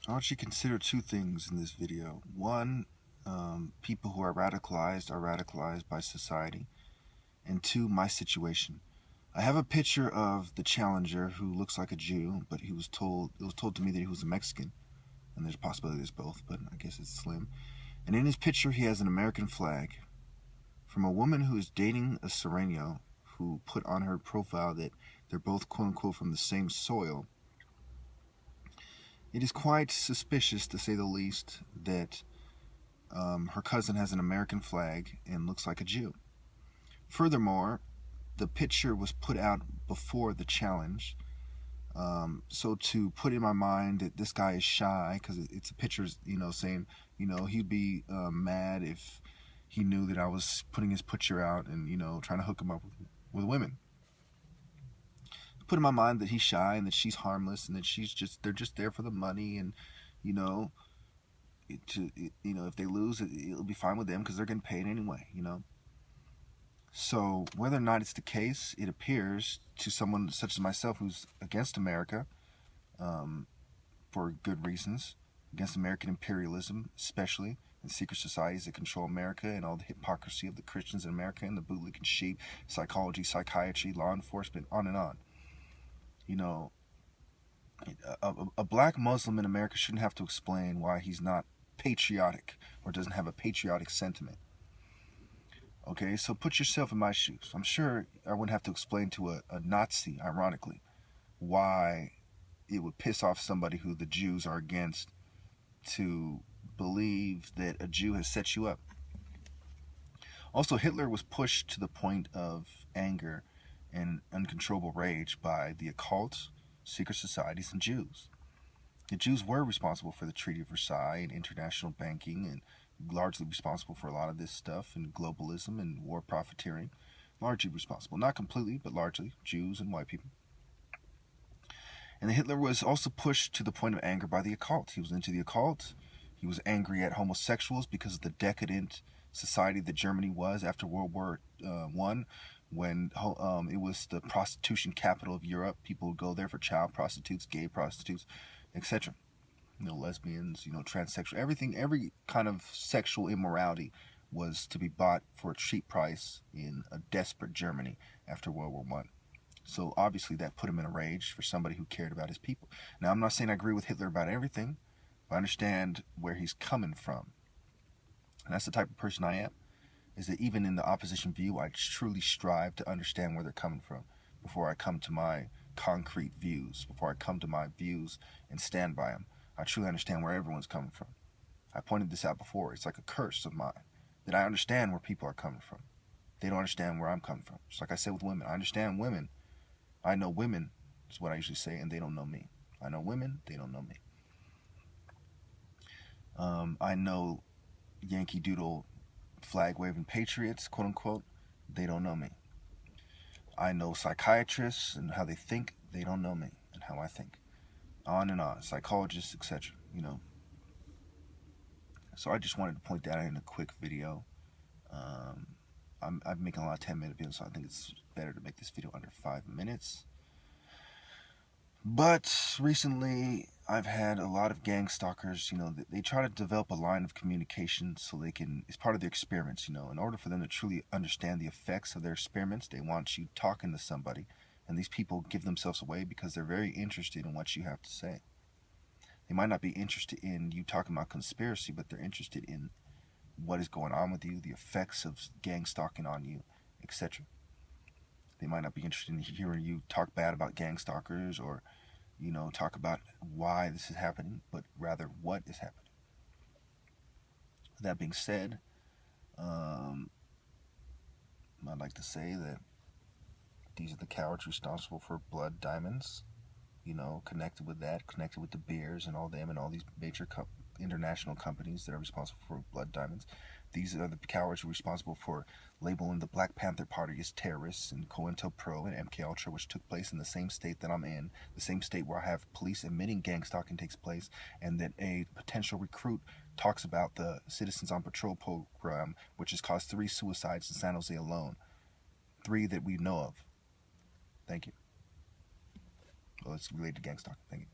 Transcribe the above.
I want you to consider two things in this video. One, people who are radicalized by society. And two, my situation. I have a picture of the challenger who looks like a Jew, but it was told to me that he was a Mexican. And there's a possibility there's both, but I guess it's slim. And in his picture, he has an American flag from a woman who is dating a Sereno who put on her profile that they're both quote-unquote from the same soil. It is quite suspicious, to say the least, that her cousin has an American flag and looks like a Jew. Furthermore, the picture was put out before the challenge. So to put in my mind that this guy is shy, because it's a picture, saying, he'd be mad if he knew that I was putting his picture out and, trying to hook him up with women. Put in my mind that he's shy and that she's harmless and that they're just there for the money, and, if they lose, it'll be fine with them because they're getting paid anyway, So whether or not it's the case, it appears to someone such as myself who's against America, for good reasons, against American imperialism especially, and secret societies that control America, and all the hypocrisy of the Christians in America, and the bootlicking sheep, psychology, psychiatry, law enforcement, on and on. A black Muslim in America shouldn't have to explain why he's not patriotic or doesn't have a patriotic sentiment. Okay, so put yourself in my shoes. I'm sure I wouldn't have to explain to a Nazi, ironically, why it would piss off somebody who the Jews are against to believe that a Jew has set you up. Also, Hitler was pushed to the point of anger and uncontrollable rage by the occult, secret societies, and Jews. The Jews were responsible for the Treaty of Versailles and international banking, and largely responsible for a lot of this stuff, and globalism and war profiteering. Largely responsible. Not completely, but largely. Jews and white people. And Hitler was also pushed to the point of anger by the occult. He was into the occult. He was angry at homosexuals because of the decadent society that Germany was after World War I, when it was the prostitution capital of Europe. People would go there for child prostitutes, gay prostitutes, etc. Lesbians, transsexual, everything, every kind of sexual immorality was to be bought for a cheap price in a desperate Germany after World War I. So obviously that put him in a rage for somebody who cared about his people. Now, I'm not saying I agree with Hitler about everything, but I understand where he's coming from. And that's the type of person I am, is that even in the opposition view, I truly strive to understand where they're coming from before I come to my concrete views, before I come to my views and stand by them. I truly understand where everyone's coming from. I pointed this out before. It's like a curse of mine, that I understand where people are coming from. They don't understand where I'm coming from. Just like I said with women. I understand women. I know women, is what I usually say, and they don't know me. I know women, they don't know me. I know Yankee Doodle flag-waving patriots, quote-unquote, they don't know me. I know psychiatrists and how they think, they don't know me and how I think. On and on, psychologists, etc. So I just wanted to point that out in a quick video. I'm making a lot of 10-minute videos, so I think it's better to make this video under 5 minutes. But recently, I've had a lot of gang stalkers, they try to develop a line of communication so they can, it's part of their experiments, in order for them to truly understand the effects of their experiments, they want you talking to somebody. And these people give themselves away because they're very interested in what you have to say. They might not be interested in you talking about conspiracy, but they're interested in what is going on with you, the effects of gang stalking on you, etc. They might not be interested in hearing you talk bad about gang stalkers or, talk about why this is happening, but rather what is happening. That being said, I'd like to say that these are the cowards responsible for blood diamonds. Connected with that, connected with the beers and all them and all these major international companies that are responsible for blood diamonds. These are the cowards who are responsible for labeling the Black Panther Party as terrorists, and COINTELPRO and MKUltra, which took place in the same state that I'm in, the same state where I have police admitting gang stalking takes place, and that a potential recruit talks about the Citizens on Patrol program, which has caused 3 suicides in San Jose alone. 3 that we know of. Thank you. Well, it's related to gang stalking. Thank you.